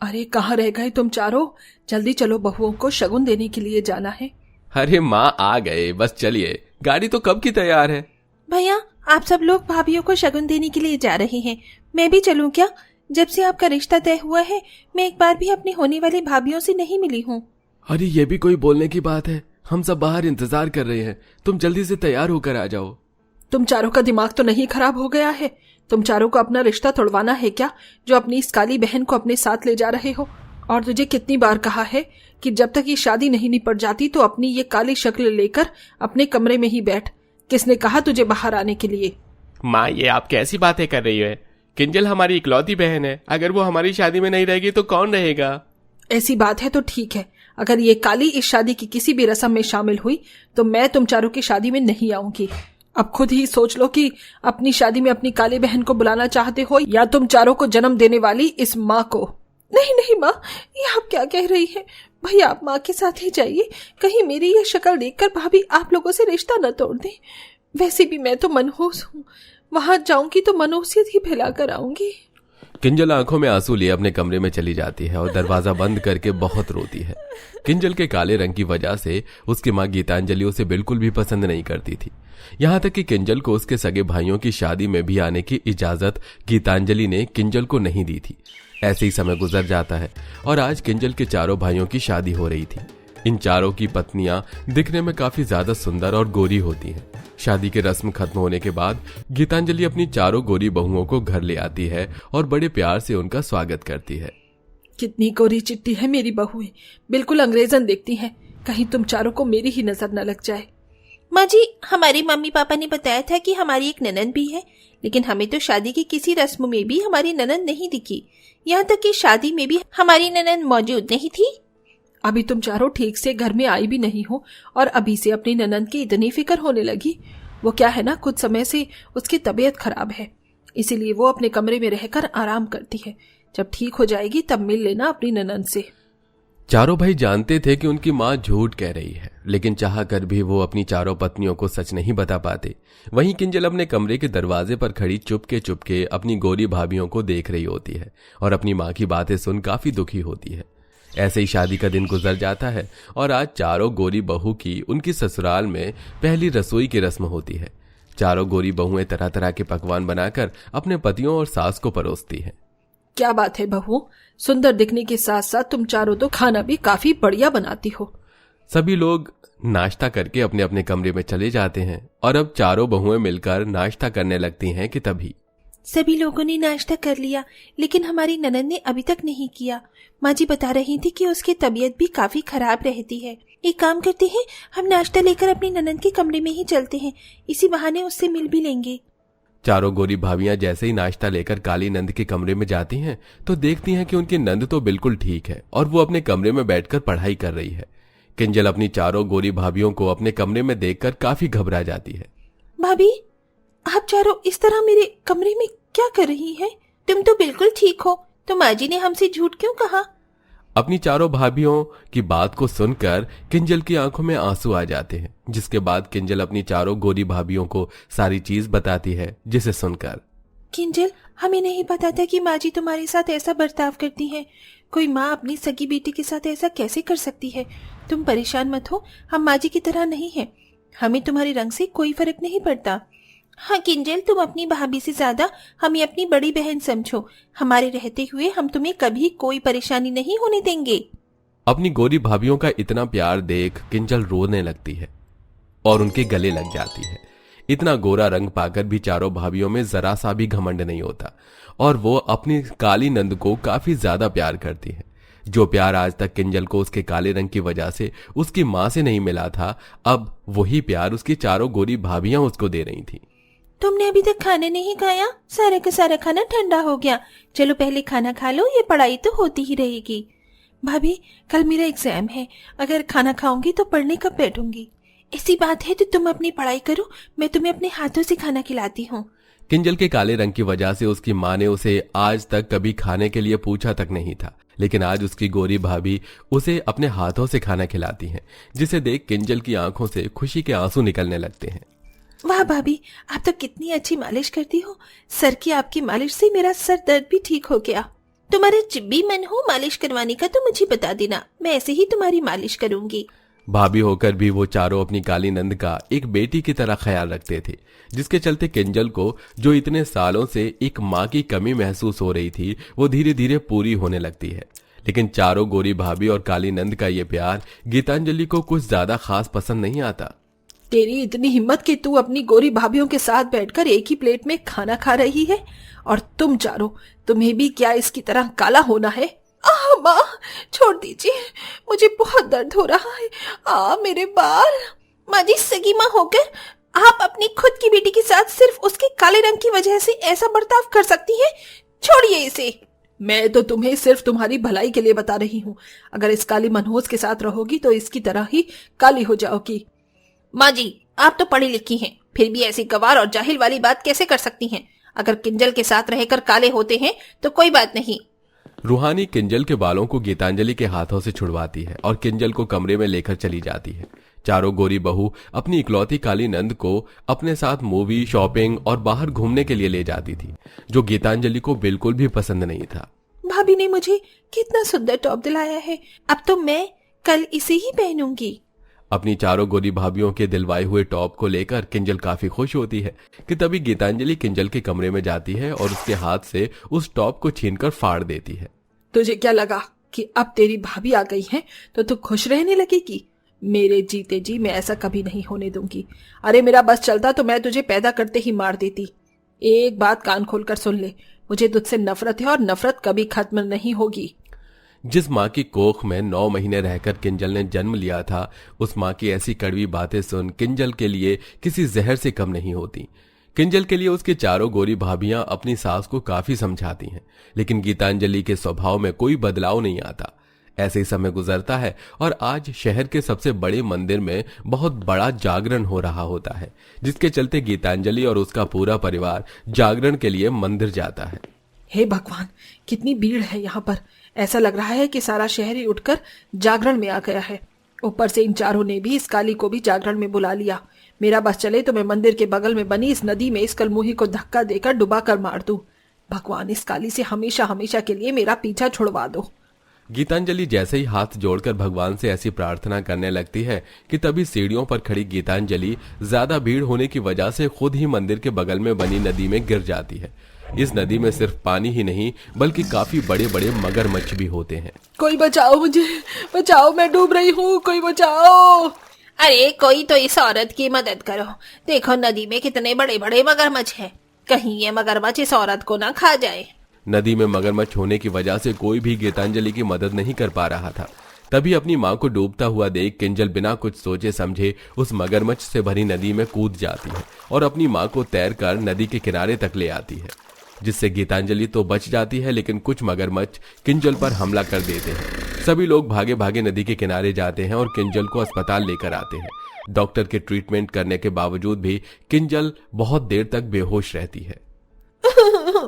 अरे कहाँ रह गए तुम चारों? जल्दी चलो, बहुओं को शगुन देने के लिए जाना है। अरे माँ आ गए, बस चलिए, गाड़ी तो कब की तैयार है। भैया आप सब लोग भाभियों को शगुन देने के लिए जा रहे हैं, मैं भी चलूं क्या? जब से आपका रिश्ता तय हुआ है मैं एक बार भी अपनी होने वाली भाभियों से नहीं मिली हूँ। अरे ये भी कोई बोलने की बात है, हम सब बाहर इंतजार कर रहे हैं, तुम जल्दी से तैयार होकर आ जाओ। तुम चारों का दिमाग तो नहीं खराब हो गया है? तुम चारों को अपना रिश्ता तोड़वाना है क्या, जो अपनी इस काली बहन को अपने साथ ले जा रहे हो? और तुझे कितनी बार कहा है कि जब तक ये शादी नहीं निपट जाती तो अपनी ये काली शक्ल लेकर अपने कमरे में ही बैठ। किसने कहा तुझे बाहर आने के लिए? माँ ये आप कैसी बातें कर रही है? किंजल हमारी इकलौती बहन है, अगर वो हमारी शादी में नहीं रहेगी तो कौन रहेगा? ऐसी बात है तो ठीक है, अगर ये काली इस शादी की किसी भी रस्म में शामिल हुई तो मैं तुम चारों की शादी में नहीं आऊंगी। अब खुद ही सोच लो कि अपनी शादी में अपनी काली बहन को बुलाना चाहते हो या तुम चारों को जन्म देने वाली इस माँ को। नहीं नहीं माँ, ये आप क्या कह रही हैं? भैया आप माँ के साथ ही जाइए, कहीं मेरी ये शक्ल देखकर भाभी आप लोगों से रिश्ता न तोड़ दें। वैसे भी मैं तो मनहूस हूँ, वहां जाऊंगी तो मनहूसियत ही फैला कर आऊंगी। किंजल आंखों में आंसू लिए अपने कमरे में चली जाती है और दरवाजा बंद करके बहुत रोती है। किंजल के काले रंग की वजह से उसकी माँ गीतांजलि उसे बिल्कुल भी पसंद नहीं करती थी। यहाँ तक कि किंजल को उसके सगे भाइयों की शादी में भी आने की इजाजत गीतांजलि ने किंजल को नहीं दी थी। ऐसे ही समय गुजर जाता है और आज किंजल के चारों भाइयों की शादी हो रही थी। इन चारों की पत्नियां दिखने में काफी ज्यादा सुंदर और गोरी होती हैं। शादी की रस्म खत्म होने के बाद गीतांजलि अपनी चारों गोरी बहुओं को घर ले आती है और बड़े प्यार से उनका स्वागत करती है। कितनी गोरी चिट्टी है मेरी बहुएं, बिल्कुल अंग्रेजन देखती हैं, कहीं तुम चारों को मेरी ही नजर न लग जाए। माँ जी, हमारे मम्मी पापा ने बताया था कि हमारी एक ननद भी है, लेकिन हमें तो शादी की किसी रस्म में भी हमारी ननद नहीं दिखी, यहाँ तक कि शादी में भी हमारी ननद मौजूद नहीं थी। अभी तुम चारों ठीक से घर में आई भी नहीं हो और अभी से अपनी ननद की इतनी फिक्र होने लगी। वो क्या है ना, कुछ समय से उसकी तबीयत खराब है, इसीलिए वो अपने कमरे में रहकर आराम करती है। जब ठीक हो जाएगी तब मिल लेना अपनी ननद से। चारों भाई जानते थे कि उनकी माँ झूठ कह रही है, लेकिन चाह कर भी वो अपनी चारों पत्नियों को सच नहीं बता पाते। वहीं किंजल अपने कमरे के दरवाजे पर खड़ी चुपके अपनी गोरी भाभियों को देख रही होती है और अपनी माँ की बातें सुन काफी दुखी होती है। ऐसे ही शादी का दिन गुजर जाता है और आज चारों गोरी बहू की उनकी ससुराल में पहली रसोई की रस्म होती है। चारों गोरी बहुएं तरह तरह के पकवान बनाकर अपने पतियों और सास को परोसती हैं। क्या बात है बहू, सुंदर दिखने के साथ साथ तुम चारों तो खाना भी काफी बढ़िया बनाती हो। सभी लोग नाश्ता करके अपने अपने कमरे में चले जाते हैं और अब चारों बहुएं मिलकर नाश्ता करने लगती हैं कि तभी सभी लोगों ने नाश्ता कर लिया, लेकिन हमारी ननद ने अभी तक नहीं किया। माँ जी बता रही थी कि उसकी तबीयत भी काफी खराब रहती है। एक काम करते हैं, हम नाश्ता लेकर अपनी ननद के कमरे में ही चलते हैं, इसी बहाने उससे मिल भी लेंगे। चारों गोरी भाभियां जैसे ही नाश्ता लेकर काली नंद के कमरे में जाती हैं तो देखती हैं कि उनकी नंद तो बिल्कुल ठीक है और वो अपने कमरे में बैठकर पढ़ाई कर रही है। किंजल अपनी चारों गोरी भाभियों को अपने कमरे में देखकर काफी घबरा जाती है। भाभी, आप चारों इस तरह मेरे कमरे में क्या कर रही हैं? तुम तो बिल्कुल ठीक हो, तो माँ जी ने हमसे झूठ क्यों कहा? अपनी चारों भाभियों की बात को सुनकर किंजल की आंखों में आंसू आ जाते हैं, जिसके बाद किंजल अपनी चारों गोरी भाभियों को सारी चीज बताती है, जिसे सुनकर किंजल, हमें नहीं पता था कि माँ जी तुम्हारे साथ ऐसा बर्ताव करती हैं। कोई माँ अपनी सगी बेटी के साथ ऐसा कैसे कर सकती है? तुम परेशान मत हो, हम माँ जी की तरह नहीं है, हमें तुम्हारे रंग से कोई फर्क नहीं पड़ता। हाँ किंजल, तुम अपनी भाभी से ज्यादा हमें अपनी बड़ी बहन समझो, हमारे रहते हुए हम तुम्हें कभी कोई परेशानी नहीं होने देंगे। अपनी गोरी भाभियों का इतना प्यार देख किंजल रोने लगती है और उनके गले लग जाती है। इतना गोरा रंग पाकर भी चारों भाभियों में जरा सा भी घमंड नहीं होता और वो अपनी काली नंद को काफी ज्यादा प्यार करती है। जो प्यार आज तक किंजल को उसके काले रंग की वजह से उसकी माँ से नहीं मिला था, अब वही प्यार उसकी चारों गोरी भाभियां उसको दे रही थी। तुमने अभी तक खाना नहीं खाया? सारा का सारा खाना ठंडा हो गया, चलो पहले खाना खा लो, ये पढ़ाई तो होती ही रहेगी। भाभी, कल मेरा एग्जाम है, अगर खाना खाऊंगी तो पढ़ने कब बैठूंगी? ऐसी बात है तो तुम अपनी पढ़ाई करो, मैं तुम्हें अपने हाथों से खाना खिलाती हूँ। किंजल के काले रंग की वजह से उसकी माँ ने उसे आज तक कभी खाने के लिए पूछा तक नहीं था, लेकिन आज उसकी गोरी भाभी उसे अपने हाथों से खाना खिलाती हैं, जिसे देख किंजल की आंखों से खुशी के आंसू निकलने लगते हैं। वाह भाभी, आप तो कितनी अच्छी मालिश करती हो, सर की आपकी मालिश से मेरा सर दर्द भी ठीक हो गया। तुम्हारा जब भी मन हो मालिश करवाने का तो मुझे बता देना, मैं ऐसे ही तुम्हारी मालिश करूंगी। भाभी होकर भी वो चारों अपनी काली नंद का एक बेटी की तरह ख्याल रखते थे, जिसके चलते किंजल को जो इतने सालों से एक माँ की कमी महसूस हो रही थी वो धीरे धीरे पूरी होने लगती है। लेकिन चारों गोरी भाभी और काली नंद का ये प्यार गीतांजलि को कुछ ज्यादा खास पसंद नहीं आता। तेरी इतनी हिम्मत कि तू अपनी गोरी भाभीियों के साथ बैठकर एक ही प्लेट में खाना खा रही है, और तुम चारों, तुम्हें भी क्या इसकी तरह काला होना है? माँ छोड़ दीजिए, मुझे बहुत दर्द हो रहा है। मेरे बाल। माँ जी, सगी माँ होकर आप अपनी खुद की बेटी के साथ सिर्फ उसके काले रंग की वजह से ऐसा बर्ताव कर सकती हैं? छोड़िए इसे। मैं तो तुम्हें सिर्फ तुम्हारी भलाई के लिए बता रही हूँ। अगर इस काली मनहूस के साथ रहोगी तो इसकी तरह ही काली हो जाओगी। माँ जी, आप तो पढ़ी लिखी हैं, फिर भी ऐसी गवार और जाहिल वाली बात कैसे कर सकती हैं? अगर किंजल के साथ रहकर काले होते हैं तो कोई बात नहीं। रूहानी किंजल के बालों को गीतांजलि के हाथों से छुड़वाती है और किंजल को कमरे में लेकर चली जाती है। चारों गोरी बहू अपनी इकलौती काली नंद को अपने साथ मूवी, शॉपिंग और बाहर घूमने के लिए ले जाती थी, जो गीतांजलि को बिल्कुल भी पसंद नहीं था। भाभी ने मुझे कितना सुंदर टॉप दिलाया है, अब तो मैं कल इसे ही पहनूंगी। अपनी चारों गोरी भाभीियों के दिलवाए हुए टॉप को लेकर किंजल काफी खुश होती है कि तभी गीतांजलि किंजल के कमरे में जाती है और उसके हाथ से उस टॉप को छीनकर फाड़ देती है। तुझे क्या लगा कि अब तेरी भाभी आ गई है तो तू खुश रहने लगेगी? मेरे जीते जी मैं ऐसा कभी नहीं होने दूंगी। अरे मेरा बस चलता तो मैं तुझे पैदा करते ही मार देती। एक बात कान खोलकर सुन ले, मुझे तुझसे नफरत है और नफरत कभी खत्म नहीं होगी। जिस माँ की कोख में 9 महीने रहकर किंजल ने जन्म लिया था, उस माँ की ऐसी कड़वी बातें सुन किंजल के लिए किसी जहर से कम नहीं होती। किंजल के लिए उसके चारों गोरी भाभियां अपनी सास को काफी समझाती हैं, लेकिन गीतांजलि के स्वभाव में कोई बदलाव नहीं आता। ऐसे ही समय गुजरता है और आज शहर के सबसे बड़े मंदिर में बहुत बड़ा जागरण हो रहा होता है, जिसके चलते गीतांजलि और उसका पूरा परिवार जागरण के लिए मंदिर जाता है। हे भगवान, कितनी भीड़ है यहाँ पर। ऐसा लग रहा है कि सारा शहर ही उठकर जागरण में आ गया है। ऊपर से इन चारों ने भी इस काली को भी जागरण में बुला लिया। मेरा बस चले तो मैं मंदिर के बगल में बनी इस नदी में इस कलमुही को धक्का देकर डुबा कर मार दूं। भगवान, इस काली से हमेशा हमेशा के लिए मेरा पीछा छुड़वा दो। गीतांजलि जैसे ही हाथ जोड़कर भगवान से ऐसी प्रार्थना करने लगती है कि तभी सीढ़ियों पर खड़ी गीतांजलि ज्यादा भीड़ होने की वजह से खुद ही मंदिर के बगल में बनी नदी में गिर जाती है। इस नदी में सिर्फ पानी ही नहीं बल्कि काफी बड़े बड़े मगरमच्छ भी होते हैं। कोई बचाओ, मुझे बचाओ, मैं डूब रही हूँ, कोई बचाओ। अरे कोई तो इस औरत की मदद करो, देखो नदी में कितने बड़े बड़े मगरमच्छ हैं, कहीं ये मगरमच्छ इस औरत को ना खा जाए। नदी में मगरमच्छ होने की वजह से कोई भी गीतांजलि की मदद नहीं कर पा रहा था। तभी अपनी माँ को डूबता हुआ देख किंजल बिना कुछ सोचे समझे उस मगरमच्छ से भरी नदी में कूद जाती है और अपनी माँ को तैरकर नदी के किनारे तक ले आती है, जिससे गीतांजलि तो बच जाती है, लेकिन कुछ मगरमच्छ किंजल पर हमला कर देते हैं। सभी लोग भागे भागे नदी के किनारे जाते हैं और किंजल को अस्पताल लेकर आते हैं। डॉक्टर के ट्रीटमेंट करने के बावजूद भी किंजल बहुत देर तक बेहोश रहती है।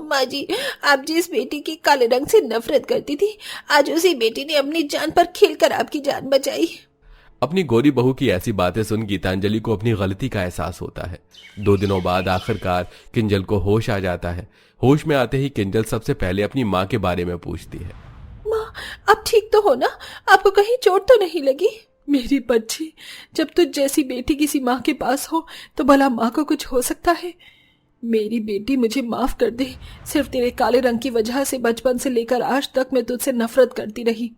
माँ जी, आप जिस बेटी की काले रंग से नफरत करती थी, आज उसी बेटी ने अपनी जान पर खेलकर आपकी जान बचाई। अपनी गोरी बहू की ऐसी बातें सुन गीतांजलि को अपनी गलती का एहसास होता है। 2 दिनों बाद आखिरकार किंजल को होश आ जाता है। होश में आते ही किंजल सबसे पहले अपनी माँ के बारे में पूछती है। माँ, आप ठीक तो हो ना? आपको कहीं चोट तो नहीं लगी? मेरी बच्ची, जब तुझ जैसी बेटी किसी माँ के पास हो तो भला माँ को कुछ हो सकता है? मेरी बेटी, मुझे माफ कर दे। सिर्फ तेरे काले रंग की वजह से बचपन से लेकर आज तक मैं तुझसे नफरत करती रही।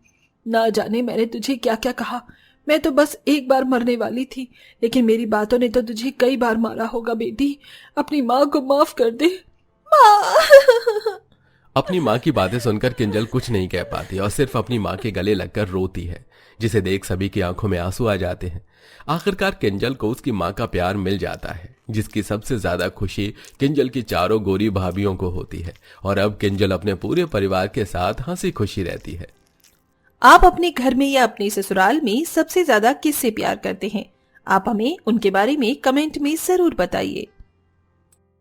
ना जाने मैंने तुझे क्या क्या कहा। मैं तो बस एक बार मरने वाली थी, लेकिन मेरी बातों ने तो तुझे कई बार मारा होगा। बेटी, अपनी माँ को माफ कर दे। माँ। अपनी माँ की बातें सुनकर किंजल कुछ नहीं कह पाती और सिर्फ अपनी माँ के गले लगकर रोती है, जिसे देख सभी की आंखों में आंसू आ जाते हैं। आखिरकार किंजल को उसकी माँ का प्यार मिल जाता है, जिसकी सबसे ज्यादा खुशी किंजल की चारों गोरी भाभियों को होती है और अब किंजल अपने पूरे परिवार के साथ हंसी खुशी रहती है। आप अपने घर में या अपने ससुराल में सबसे ज्यादा किससे प्यार करते हैं? आप हमें उनके बारे में कमेंट में जरूर बताइए।